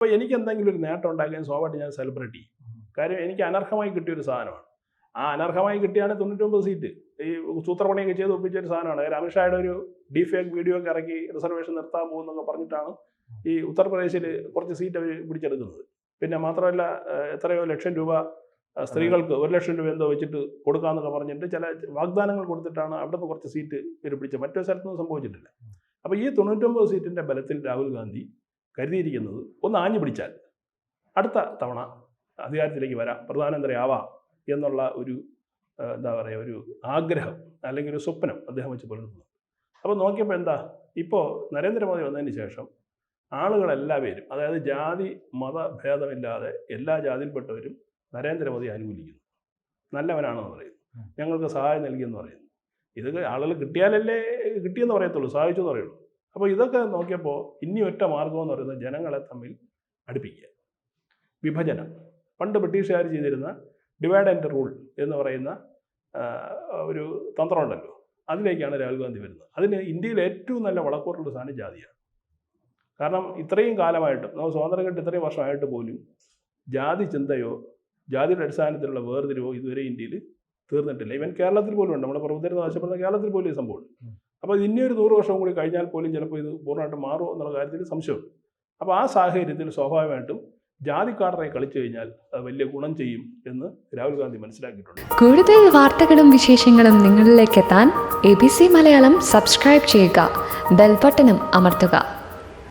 അപ്പോൾ എനിക്ക് എന്തെങ്കിലും ഒരു നേട്ടം ഉണ്ടാക്കിയാൽ സ്വാഭാവികമായിട്ട് ഞാൻ സെലിബ്രേറ്റ് ചെയ്യും. കാര്യം എനിക്ക് അനർഹമായി കിട്ടിയൊരു സാധനമാണ്. ആ അനർഹമായി കിട്ടിയാണ് 99 സീറ്റ് ഈ സൂത്രപ്പണിയൊക്കെ ചെയ്ത് ഒപ്പിച്ചൊരു സാധനമാണ്. കാര്യം അമിത്ഷായുടെ ഒരു ഡീഫേക്ക് വീഡിയോ ഒക്കെ ഇറക്കി റിസർവേഷൻ നിർത്താൻ പോകുന്നൊക്കെ പറഞ്ഞിട്ടാണ് ഈ ഉത്തർപ്രദേശിൽ കുറച്ച് സീറ്റ് അവർ പിടിച്ചെടുക്കുന്നത്. പിന്നെ മാത്രമല്ല എത്രയോ ലക്ഷം രൂപ സ്ത്രീകൾക്ക് 1 ലക്ഷം രൂപ എന്തോ വെച്ചിട്ട് കൊടുക്കാമെന്നൊക്കെ പറഞ്ഞിട്ട് ചില വാഗ്ദാനങ്ങൾ കൊടുത്തിട്ടാണ് അവിടെ നിന്ന് കുറച്ച് സീറ്റ് ഇവർ പിടിച്ചത്. മറ്റൊരു സ്ഥലത്തൊന്നും സംഭവിച്ചിട്ടില്ല. അപ്പോൾ ഈ 99 സീറ്റിൻ്റെ ബലത്തിൽ രാഹുൽ ഗാന്ധി കരുതിയിരിക്കുന്നത് ഒന്ന് ആഞ്ഞു പിടിച്ചാൽ അടുത്ത തവണ അധികാരത്തിലേക്ക് വരാം, പ്രധാനമന്ത്രി ആവാം എന്നുള്ള ഒരു എന്താ പറയുക ഒരു ആഗ്രഹം അല്ലെങ്കിൽ ഒരു സ്വപ്നം അദ്ദേഹം വെച്ച് പുലർത്തുന്നു. അപ്പോൾ നോക്കിയപ്പോൾ എന്താ, ഇപ്പോൾ നരേന്ദ്രമോദി വന്നതിന് ശേഷം ആളുകളെല്ലാവരും, അതായത് ജാതി മത ഭേദമില്ലാതെ എല്ലാ ജാതിയിൽപ്പെട്ടവരും നരേന്ദ്രമോദി അനുകൂലിക്കുന്നു. നല്ലവനാണെന്ന് പറയുന്നു, ഞങ്ങൾക്ക് സഹായം നൽകിയെന്ന് പറയുന്നു. ഇതൊക്കെ ആളുകൾ കിട്ടിയാലല്ലേ കിട്ടിയെന്ന് പറയത്തുള്ളൂ, സഹായിച്ചു എന്ന് പറയുള്ളൂ. അപ്പോൾ ഇതൊക്കെ നോക്കിയപ്പോൾ ഇനി ഒറ്റ മാർഗമെന്ന് പറയുന്നത് ജനങ്ങളെ തമ്മിൽ അടുപ്പിക്കുക, വിഭജനം. പണ്ട് ബ്രിട്ടീഷുകാർ ചെയ്തിരുന്ന ഡിവൈഡ് ആൻഡ് റൂൾ എന്ന് പറയുന്ന ഒരു തന്ത്രമുണ്ടല്ലോ, അതിലേക്കാണ് രാഹുൽ ഗാന്ധി വരുന്നത്. അതിന് ഇന്ത്യയിൽ ഏറ്റവും നല്ല വളക്കൂറുള്ള സാധനം ജാതിയാണ്. കാരണം ഇത്രയും കാലമായിട്ടും നമ്മൾ സ്വാതന്ത്ര്യം കിട്ടി ഇത്രയും വർഷമായിട്ട് പോലും ജാതി ചിന്തയോ ജാതിയുടെ അടിസ്ഥാനത്തിലുള്ള വേർതിരിവോ ഇതുവരെ ഇന്ത്യയിൽ തീർന്നിട്ടില്ല. ഇവൻ കേരളത്തിൽ പോലും ഉണ്ട്, നമ്മുടെ പ്രഭുത്വം ആവശ്യപ്പെടുന്ന കേരളത്തിൽ പോലും ഈ സംഭവമുണ്ട്. അപ്പോൾ ഇനി ഒരു 100 വർഷം കൂടി കഴിഞ്ഞാൽ പോലും ചിലപ്പോൾ ഇത് പൂർണ്ണമായിട്ട് മാറുമോ എന്നുള്ള കാര്യത്തിൽ സംശയമുണ്ട്. അപ്പോൾ ആ സാഹചര്യത്തിൽ സ്വാഭാവികമായിട്ടും ജാതിക്കാരനായി കളിച്ചു കഴിഞ്ഞാൽ അത് വലിയ ഗുണം ചെയ്യും എന്ന് രാഹുൽ ഗാന്ധി മനസ്സിലാക്കിയിട്ടുണ്ട്. കൂടുതൽ വാർത്തകളും വിശേഷങ്ങളും നിങ്ങളിലേക്ക് എത്താൻ ABC മലയാളം സബ്സ്ക്രൈബ് ചെയ്യുക, ബെൽബട്ടനും അമർത്തുക.